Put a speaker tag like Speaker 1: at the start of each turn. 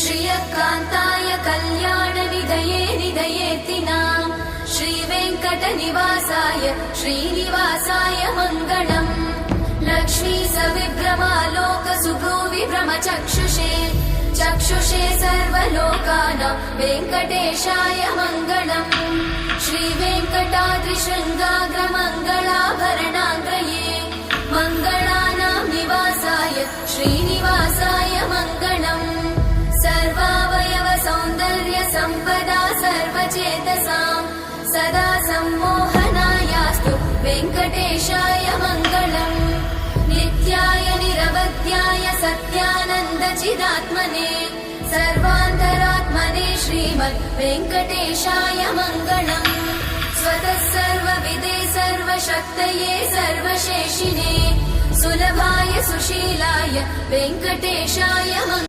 Speaker 1: श्रियकान्ताय कल्याणनिधये निधयेतिनाम् श्रीवेङ्कटनिवासाय श्रीनिवासाय मङ्गलम्। लक्ष्मी सविभ्रमालोकसुभ्रूविभ्रमचक्षुषे चक्षुषे सर्वलोकानां वेङ्कटेशाय मङ्गलम्। श्रीवेङ्कटाद्रिशृङ्गाग्रमङ्गलाभरणाङ्गये मङ्गलानां निवासाय श्रीनिवासाय मङ्गलम्। सर्वावयव सौन्दर्य सम्पदा सर्वचेतसां सदा सम्मोहनायास्तु वेङ्कटेशाय मङ्गलम्। नित्याय निरवध्याय सत्यानन्दचिदात्मने सर्वान्तरात्मने श्रीमद् वेङ्कटेशाय मङ्गलम्। स्वतः सर्वविदे सर्वशक्तये सर्वशेषिने सुलभाय सुशीलाय वेङ्कटेशाय मङ्गलम्।